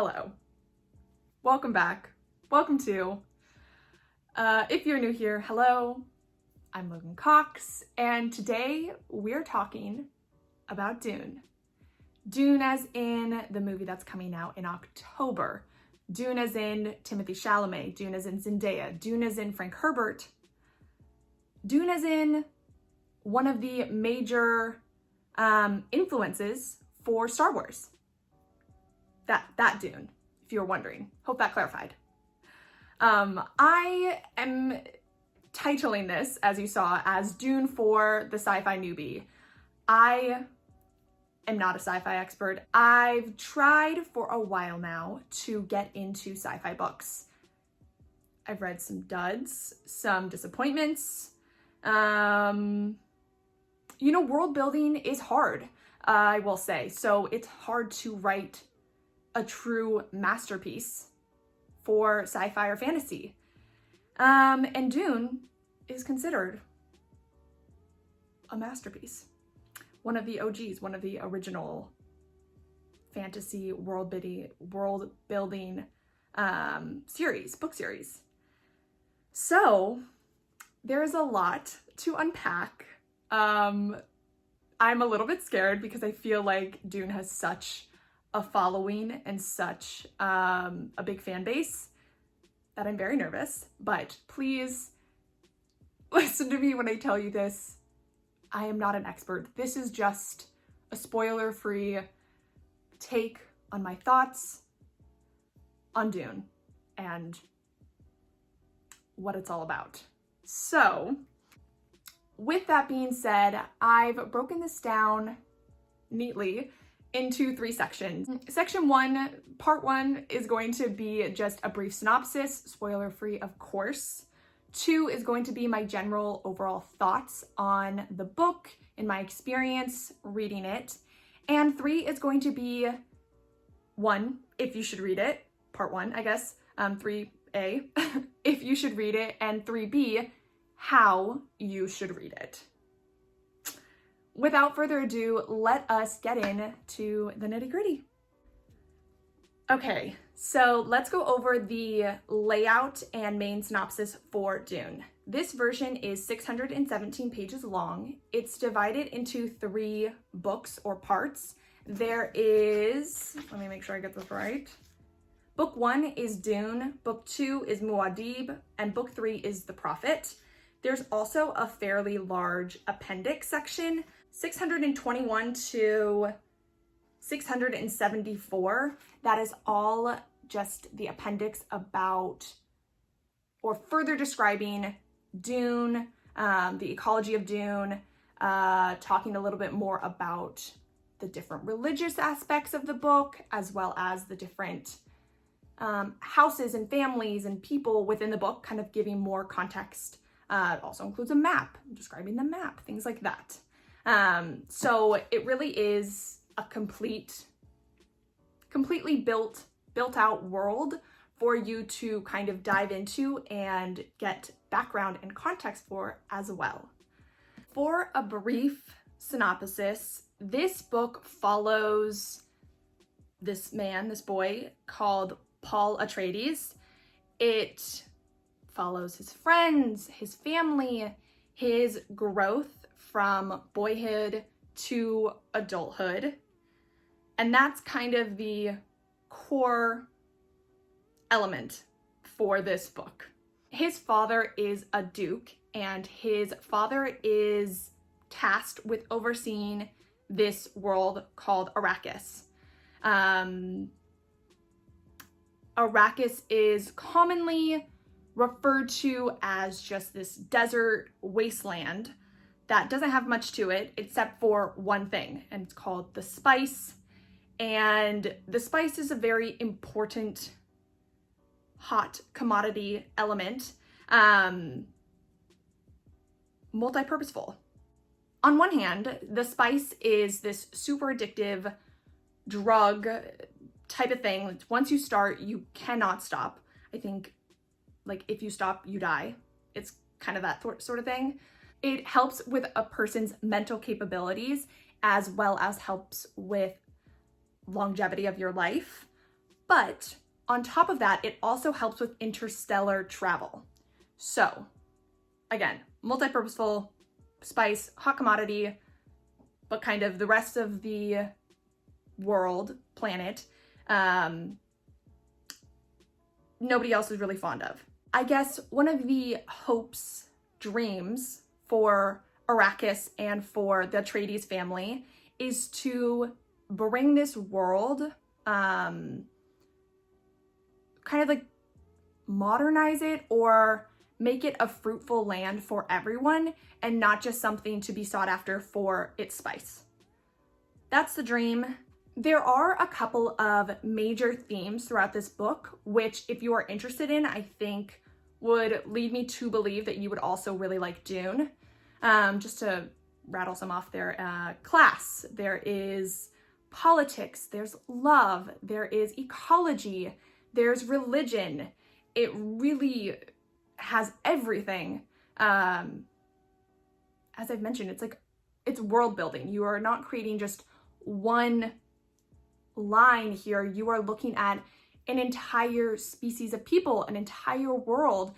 Hello. Welcome back. Welcome to, if you're new here, hello. I'm Logan Cox, and today we're talking about Dune. Dune as in the movie that's coming out in October. Dune as in Timothée Chalamet. Dune as in Zendaya. Dune as in Frank Herbert. Dune as in one of the major influences for Star Wars. That Dune, if you were wondering. Hope that clarified. I am titling this, as you saw, as Dune for the Sci-Fi Newbie. I am not a sci-fi expert. I've tried for a while now to get into sci-fi books. I've read some duds, some disappointments. World building is hard, I will say. So it's hard to write a true masterpiece for sci-fi or fantasy. And Dune is considered a masterpiece. One of the OGs, one of the original fantasy world building book series. So there is a lot to unpack. I'm a little bit scared because I feel like Dune has such a following and such a big fan base that I'm very nervous, but please listen to me when I tell you this. I am not an expert. This is just a spoiler-free take on my thoughts on Dune and what it's all about. So, with that being said, I've broken this down neatly into 3 sections. Section 1, part 1 is going to be just a brief synopsis, spoiler-free of course. 2 is going to be my general overall thoughts on the book and my experience reading it. And 3 is going to be 1, if you should read it, part 1, I guess, 3A, if you should read it, and 3B, how you should read it. Without further ado, let us get into the nitty-gritty. Okay, so let's go over the layout and main synopsis for Dune. This version is 617 pages long. It's divided into 3 books or parts. There is, let me make sure I get this right. Book 1 is Dune, Book 2 is Muad'Dib, and Book 3 is The Prophet. There's also a fairly large appendix section, 621 to 674. That is all just the appendix about or further describing Dune, the ecology of Dune, talking a little bit more about the different religious aspects of the book, as well as the different houses and families and people within the book, kind of giving more context. It also includes a map, describing the map, things like that. So it really is a completely built out world for you to kind of dive into and get background and context for as well. For a brief synopsis, this book follows this boy called Paul Atreides. It follows his friends, his family, his growth from boyhood to adulthood. And that's kind of the core element for this book. His father is a duke, and his father is tasked with overseeing this world called Arrakis. Arrakis is commonly referred to as just this desert wasteland that doesn't have much to it except for one thing, and it's called the spice. And the spice is a very important hot commodity element, multi-purposeful. On one hand, the spice is this super addictive drug type of thing. Once you start, you cannot stop. I think, like, if you stop, you die. It's kind of that sort of thing. It helps with a person's mental capabilities, as well as helps with longevity of your life. But on top of that, it also helps with interstellar travel. So again, multi-purposeful, spice, hot commodity, but kind of the rest of the world, planet, nobody else is really fond of. I guess one of the hopes, dreams for Arrakis and for the Atreides family is to bring this world, kind of like modernize it or make it a fruitful land for everyone and not just something to be sought after for its spice. That's the dream. There are a couple of major themes throughout this book, which if you are interested in, I think would lead me to believe that you would also really like Dune. Just to rattle some off there, class, there is politics, there's love, there is ecology, there's religion. It really has everything. As I've mentioned, it's world building. You are not creating just one line here. You are looking at an entire species of people, an entire world,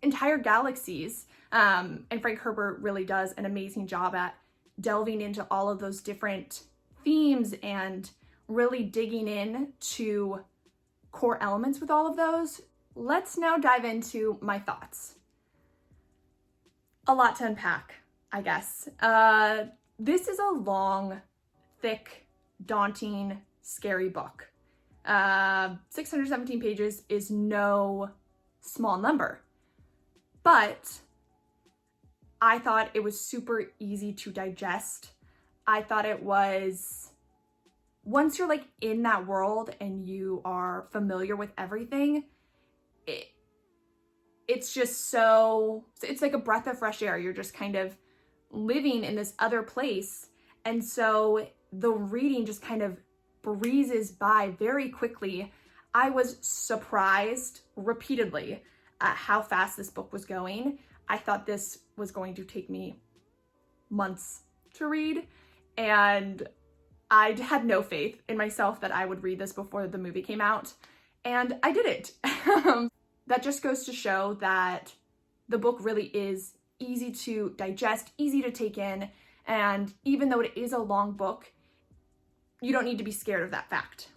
entire galaxies. And Frank Herbert really does an amazing job at delving into all of those different themes and really digging in to core elements with all of those. Let's now dive into my thoughts. A lot to unpack, I guess. This is a long, thick, daunting, scary book. 617 pages is no small number, but I thought it was super easy to digest. I thought it was, once you're like in that world and you are familiar with everything, it's just so, it's like a breath of fresh air. You're just kind of living in this other place. And so the reading just kind of breezes by very quickly. I was surprised repeatedly at how fast this book was going. I thought this was going to take me months to read, and I had no faith in myself that I would read this before the movie came out, and I did it. That just goes to show that the book really is easy to digest, easy to take in, and even though it is a long book, you don't need to be scared of that fact.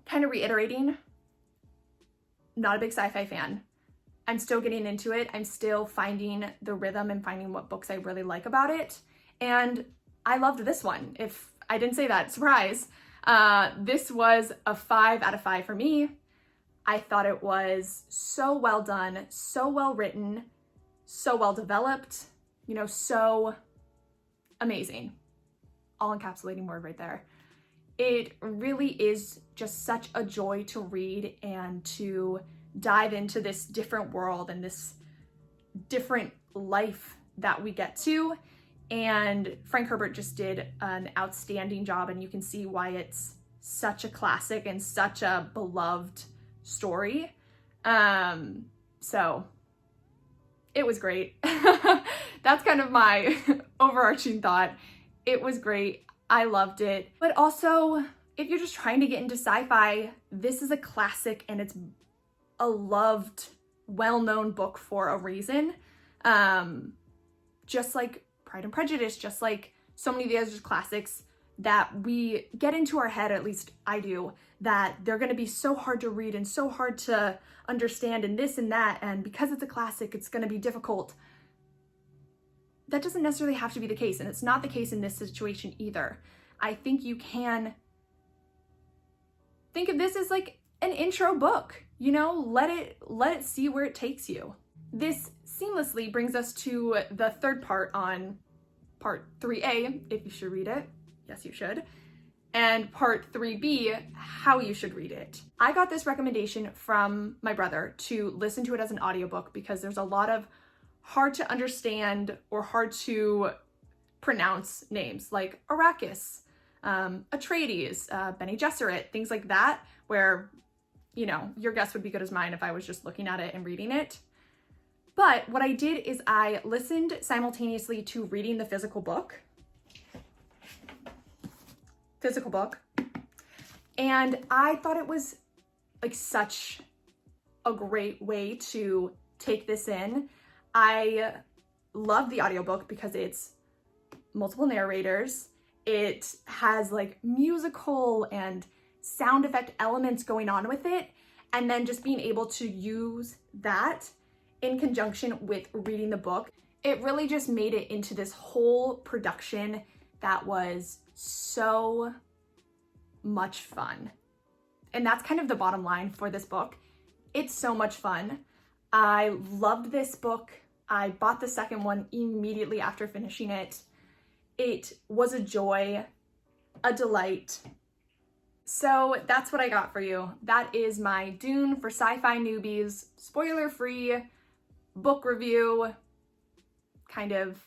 Kind of reiterating, not a big sci-fi fan. I'm still getting into it. I'm still finding the rhythm and finding what books I really like about it. And I loved this one. If I didn't say that, surprise. This was a 5 out of 5 for me. I thought it was so well done, so well written, so well developed, so amazing. All encapsulating word right there. It really is just such a joy to read and to dive into this different world and this different life that we get to. And Frank Herbert just did an outstanding job, and you can see why it's such a classic and such a beloved story. So it was great. That's kind of my overarching thought. It was great. I loved it. But also, if you're just trying to get into sci-fi, this is a classic and it's a loved, well-known book for a reason. Just like Pride and Prejudice, just like so many of the other classics that we get into our head, at least I do, that they're going to be so hard to read and so hard to understand and this and that, and because it's a classic, it's going to be difficult. That doesn't necessarily have to be the case, and it's not the case in this situation either. I think you can think of this as like an intro book, let it see where it takes you. This seamlessly brings us to the third part on part 3A, if you should read it. Yes, you should. And part 3B, how you should read it. I got this recommendation from my brother to listen to it as an audiobook because there's a lot of hard to understand or hard to pronounce names like Arrakis, Atreides, Bene Gesserit, things like that, where, your guess would be good as mine if I was just looking at it and reading it. But what I did is I listened simultaneously to reading the physical book, and I thought it was like such a great way to take this in. I love the audiobook because it's multiple narrators. It has like musical and sound effect elements going on with it. And then just being able to use that in conjunction with reading the book, it really just made it into this whole production that was so much fun. And that's kind of the bottom line for this book. It's so much fun. I loved this book. I bought the second one immediately after finishing it. It was a joy, a delight. So that's what I got for you. That is my Dune for Sci-Fi Newbies, spoiler-free book review, kind of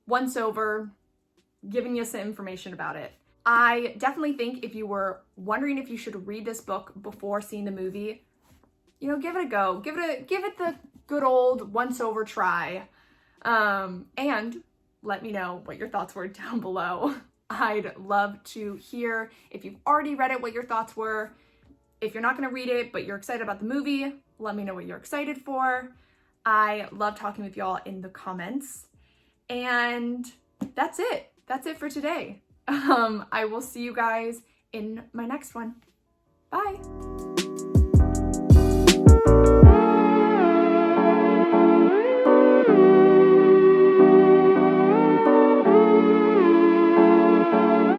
once over, giving you some information about it. I definitely think if you were wondering if you should read this book before seeing the movie, you know, give it a go. Give it the good old once over try. And let me know what your thoughts were down below. I'd love to hear if you've already read it, what your thoughts were. If you're not gonna read it, but you're excited about the movie, let me know what you're excited for. I love talking with y'all in the comments. And that's it. That's it for today. I will see you guys in my next one. Bye.